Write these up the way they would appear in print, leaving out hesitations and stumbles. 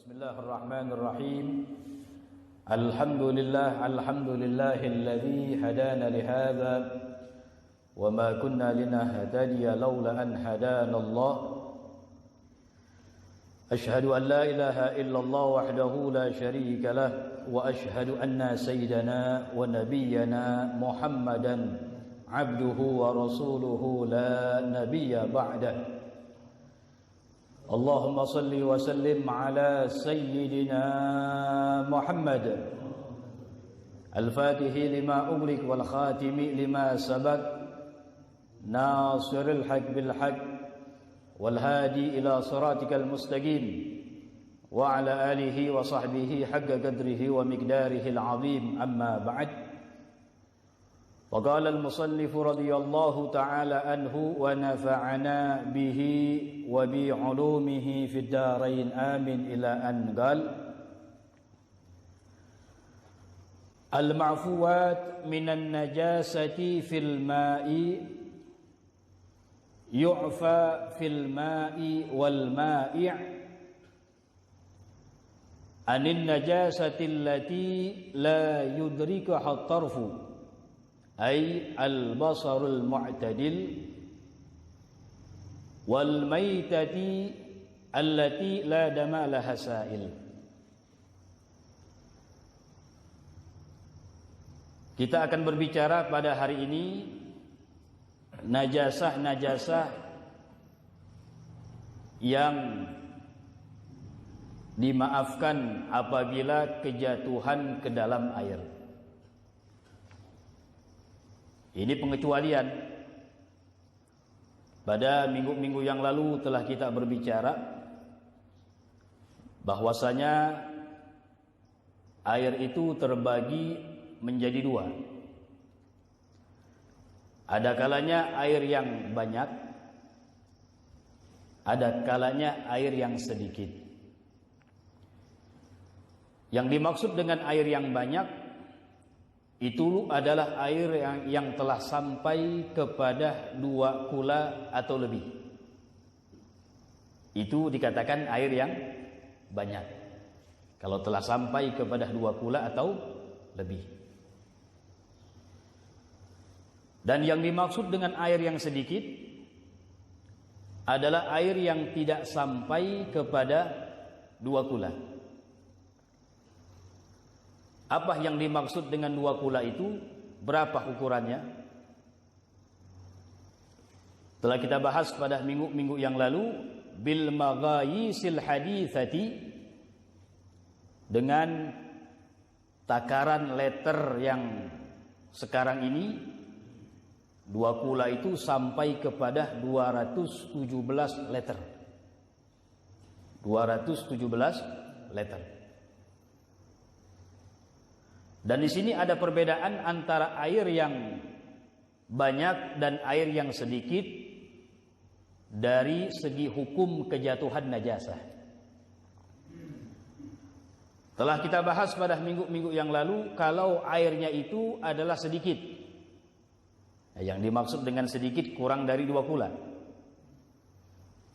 Bismillahirrahmanirrahim. Alhamdulillahilladzi hadana lihadza wa ma kunna linahtadiya laula an hadanallah. Ashhadu an la ilaha illallah wahdahu la syarika lah wa ashhadu anna sayyidana wa nabiyyana Muhammadan abduhu wa rasuluhu la nabiyya ba'dah. Allahumma salli wa sallim ala sayyidina Muhammad al-fatihi lima ughliq wal khatimi lima sabaq nasiril haq bil haq wal hadi ila siratikal mustaqim wa ala alihi wa sahbihi haqqa qadrihi wa miqdarihi al-azim amma ba'd. وقال المصنف رضي الله تعالى عنه ونفعنا به وبعلومه في الدارين آمين إلى أن قال المعفوات من النجاسة في الماء يعفى في الماء والمائع عن النجاسة التي لا يدركها الطرف ay al-basarul mu'tadil wal maitati allati la dama laha sa'il. Kita akan berbicara pada hari ini najasah-najasah yang dimaafkan apabila kejatuhan ke dalam air. Ini pengecualian. Pada minggu-minggu yang lalu telah kita berbicara bahwasanya air itu terbagi menjadi dua. Ada kalanya air yang banyak, ada kalanya air yang sedikit. Yang dimaksud dengan air yang banyak itu adalah air yang telah sampai kepada 2 kula atau lebih. Itu dikatakan air yang banyak. Kalau telah sampai kepada 2 kula atau lebih. Dan yang dimaksud dengan air yang sedikit adalah air yang tidak sampai kepada 2 kula. Apa yang dimaksud dengan 2 kula itu? Berapa ukurannya? Telah kita bahas pada minggu-minggu yang lalu bil maghayisil haditsati, dengan takaran liter yang sekarang ini 2 kula itu sampai kepada 217 liter. 217 liter. Dan di sini ada perbedaan antara air yang banyak dan air yang sedikit dari segi hukum kejatuhan najasah. Telah kita bahas pada minggu-minggu yang lalu kalau airnya itu adalah sedikit. Yang dimaksud dengan sedikit kurang dari 2 kula.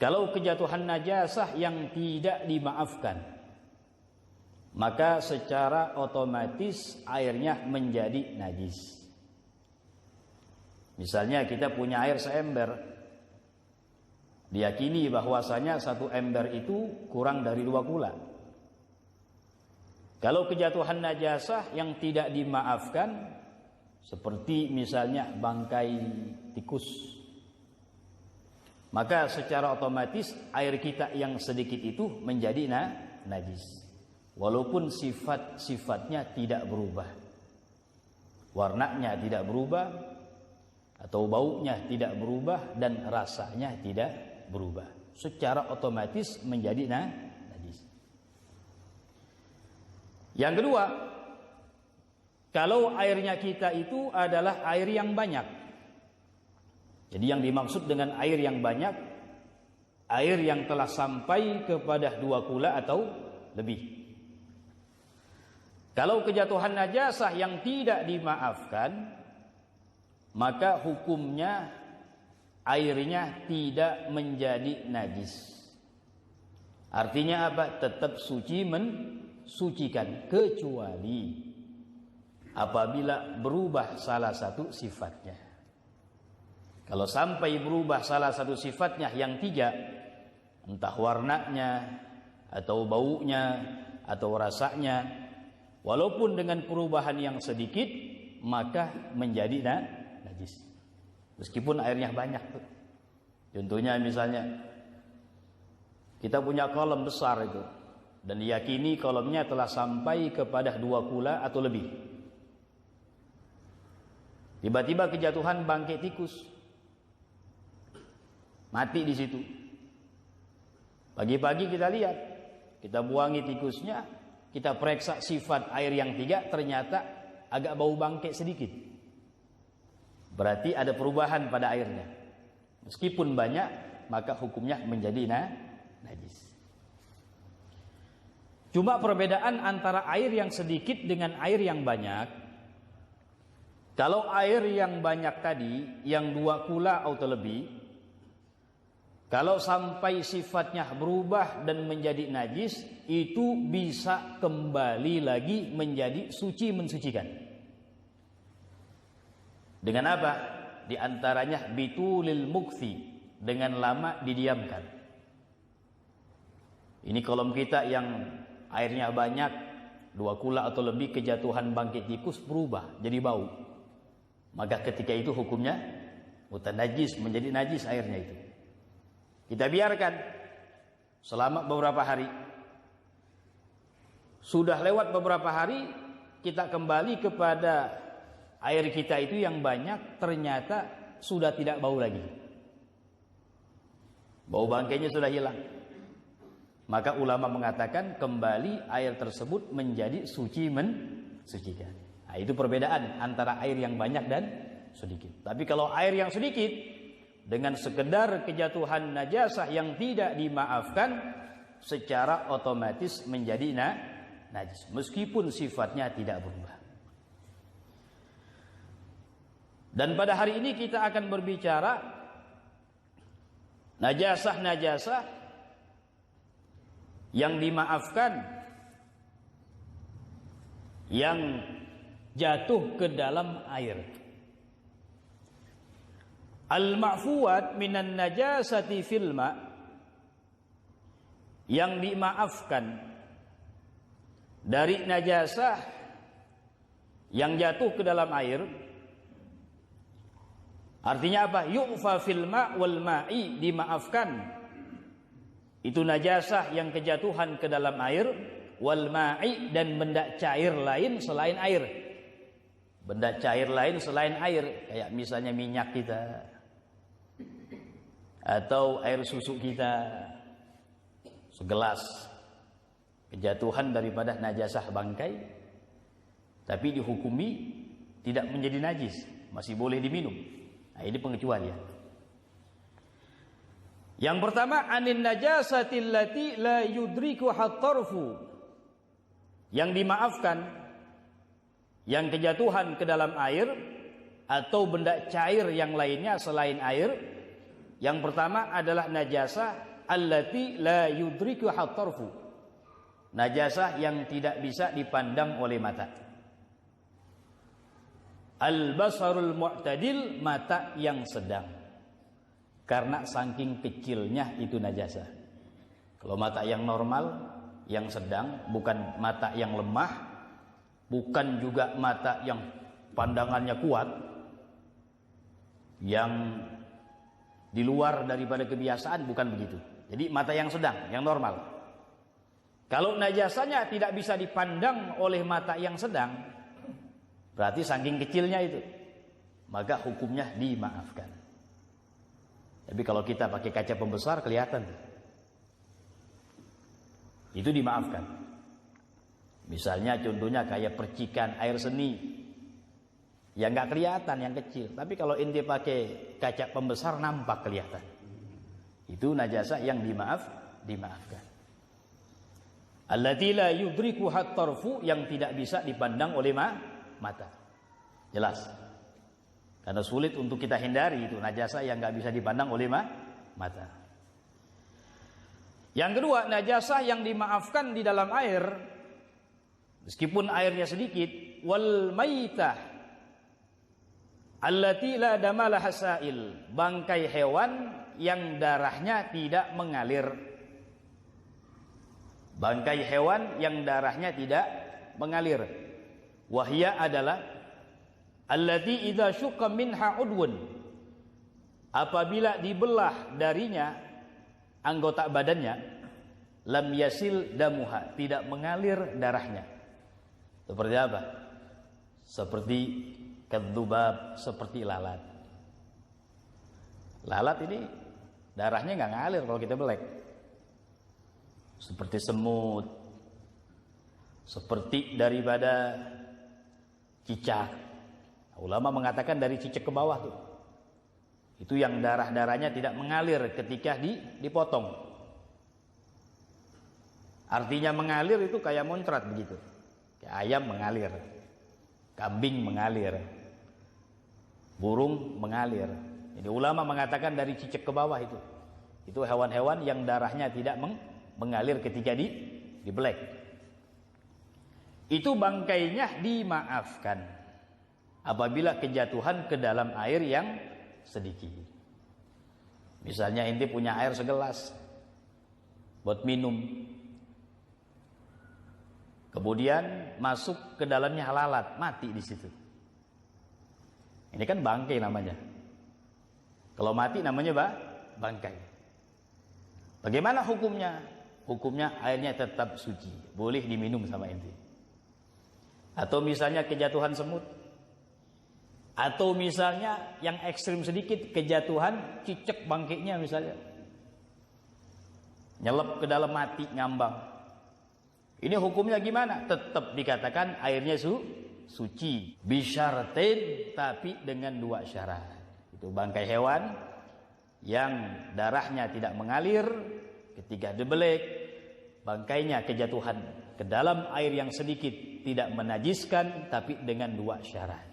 Kalau kejatuhan najasah yang tidak dimaafkan, maka secara otomatis airnya menjadi najis. Misalnya kita punya air seember, diyakini bahwasanya 1 ember itu kurang dari 2 kula. Kalau kejatuhan najasah yang tidak dimaafkan, seperti misalnya bangkai tikus, maka secara otomatis air kita yang sedikit itu menjadi najis. Walaupun sifat-sifatnya tidak berubah, warnanya tidak berubah, atau baunya tidak berubah, dan rasanya tidak berubah, secara otomatis menjadi najis. Yang kedua, kalau airnya kita itu adalah air yang banyak. Jadi yang dimaksud dengan air yang banyak, air yang telah sampai kepada 2 kula atau lebih. Kalau kejatuhan najasah yang tidak dimaafkan, maka hukumnya airnya tidak menjadi najis. Artinya apa? Tetap suci mensucikan, kecuali apabila berubah salah satu sifatnya. Kalau sampai berubah salah satu sifatnya yang 3, entah warnanya atau baunya atau rasanya, walaupun dengan perubahan yang sedikit, maka menjadi najis. Meskipun airnya banyak. Contohnya misalnya kita punya kolam besar itu, dan diyakini kolamnya telah sampai kepada 2 kula atau lebih. Tiba-tiba kejatuhan bangkai tikus, mati di situ. Pagi-pagi kita lihat, kita buangi tikusnya, kita periksa sifat air yang 3, ternyata agak bau bangkai sedikit. Berarti ada perubahan pada airnya. Meskipun banyak, maka hukumnya menjadi najis. Cuma perbedaan antara air yang sedikit dengan air yang banyak. Kalau air yang banyak tadi, yang 2 kula atau lebih, kalau sampai sifatnya berubah dan menjadi najis, itu bisa kembali lagi menjadi suci mensucikan. Dengan apa? Di antaranya bitulil mukthi, dengan lama didiamkan. Ini kolam kita yang airnya banyak, 2 kula atau lebih, kejatuhan bangkai tikus, berubah jadi bau. Maka ketika itu hukumnya mutanajis, menjadi najis airnya itu. Kita biarkan selama beberapa hari. Sudah lewat beberapa hari, kita kembali kepada air kita itu yang banyak, ternyata sudah tidak bau lagi. Bau bangkainya sudah hilang. Maka ulama mengatakan kembali air tersebut menjadi suci mensucikan. Nah, itu perbedaan antara air yang banyak dan sedikit. Tapi kalau air yang sedikit dengan sekedar kejatuhan najasah yang tidak dimaafkan, secara otomatis menjadi najis meskipun sifatnya tidak berubah. Dan pada hari ini kita akan berbicara najasah-najasah yang dimaafkan, yang jatuh ke dalam air. Al-ma'fuwat minan najasati fil ma', yang dimaafkan dari najasah yang jatuh ke dalam air. Artinya apa? Yu'fa fil ma' wal ma'i, dimaafkan itu najasah yang kejatuhan ke dalam air, wal ma'i, dan benda cair lain selain air. Benda cair lain selain air, kayak misalnya minyak kita atau air susu kita, segelas, kejatuhan daripada najasah bangkai, tapi dihukumi tidak menjadi najis, masih boleh diminum. Nah, ini pengecualian. Yang pertama, anin najasati allati la yudriku hat-tarfu, yang dimaafkan, yang kejatuhan ke dalam air atau benda cair yang lainnya selain air. Yang pertama adalah najasah allati la yudriku hat-tarfu, najasah yang tidak bisa dipandang oleh mata. Al-basarul mu'tadil, mata yang sedang. Karena saking kecilnya itu najasah. Kalau mata yang normal, yang sedang, bukan mata yang lemah, bukan juga mata yang pandangannya kuat, yang di luar daripada kebiasaan, bukan begitu. Jadi mata yang sedang, yang normal. Kalau najasahnya tidak bisa dipandang oleh mata yang sedang, berarti saking kecilnya itu, maka hukumnya dimaafkan. Tapi kalau kita pakai kaca pembesar kelihatan tuh. Itu dimaafkan. Misalnya contohnya kayak percikan air seni, yang nggak kelihatan, yang kecil. Tapi kalau ente pakai kaca pembesar nampak kelihatan. Itu najasah yang dimaafkan. Allati la yudriku hat-tarfu, yang tidak bisa dipandang oleh mata. Jelas. Karena sulit untuk kita hindari itu najasah yang nggak bisa dipandang oleh mata. Yang kedua, najasah yang dimaafkan di dalam air meskipun airnya sedikit, wal maitah allati la damalaha sa'il, bangkai hewan yang darahnya tidak mengalir. Bangkai hewan yang darahnya tidak mengalir. Wahia adalah allati idza syuqqa minha udwun, apabila dibelah darinya anggota badannya, lam yasil damuha, tidak mengalir darahnya. Seperti apa? Seperti kadzubab, seperti lalat. Lalat ini darahnya nggak ngalir kalau kita belek. Seperti semut, seperti daripada cicak. Ulama mengatakan dari cicak ke bawah tuh, itu yang darahnya tidak mengalir ketika dipotong. Artinya mengalir itu kayak muncrat begitu. Kayak ayam mengalir, kambing mengalir, burung mengalir. Jadi ulama mengatakan dari cicak ke bawah itu. Itu hewan-hewan yang darahnya tidak mengalir ketika dibelek. Itu bangkainya dimaafkan apabila kejatuhan ke dalam air yang sedikit. Misalnya inti punya air segelas buat minum, kemudian masuk ke dalamnya lalat, mati di situ. Ini kan bangkai namanya. Kalau mati namanya bangkai. Bagaimana hukumnya? Hukumnya airnya tetap suci, boleh diminum sama inti. Atau misalnya kejatuhan semut, atau misalnya yang ekstrim sedikit, kejatuhan cicak bangkainya misalnya, nyelep ke dalam mati, ngambang. Ini hukumnya gimana? Tetap dikatakan airnya suci. Bisyaratin, tapi dengan dua syarat. Itu bangkai hewan yang darahnya tidak mengalir ketika dibelek, bangkainya kejatuhan ke dalam air yang sedikit, tidak menajiskan, tapi dengan dua syarat.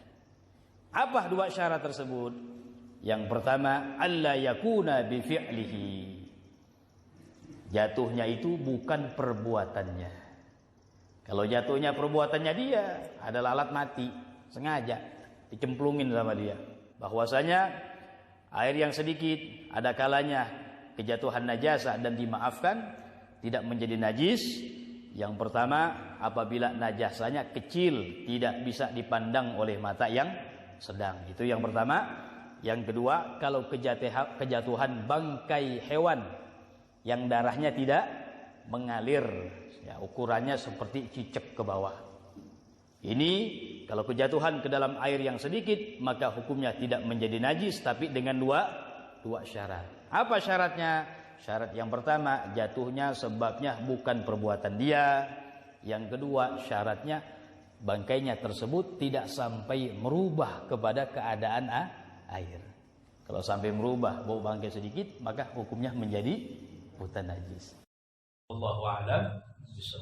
Apa dua syarat tersebut? Yang pertama, alla yakuna bi fi'lihi, jatuhnya itu bukan perbuatannya. Kalau jatuhnya perbuatannya dia, ada lalat mati sengaja dicemplungin sama dia. Bahwasanya air yang sedikit ada kalanya kejatuhan najasah dan dimaafkan, tidak menjadi najis. Yang pertama, apabila najasahnya kecil, tidak bisa dipandang oleh mata yang sedang. Itu yang pertama. Yang kedua, kalau kejatuhan bangkai hewan yang darahnya tidak mengalir, ya, ukurannya seperti cicak ke bawah. Ini kalau kejatuhan ke dalam air yang sedikit, maka hukumnya tidak menjadi najis, tapi dengan dua syarat. Apa syaratnya? Syarat yang pertama, jatuhnya sebabnya bukan perbuatan dia. Yang kedua, syaratnya bangkainya tersebut tidak sampai merubah kepada keadaan air. Kalau sampai merubah bau bangkai sedikit, maka hukumnya menjadi bukan najis. Wallahu a'lam bishawab.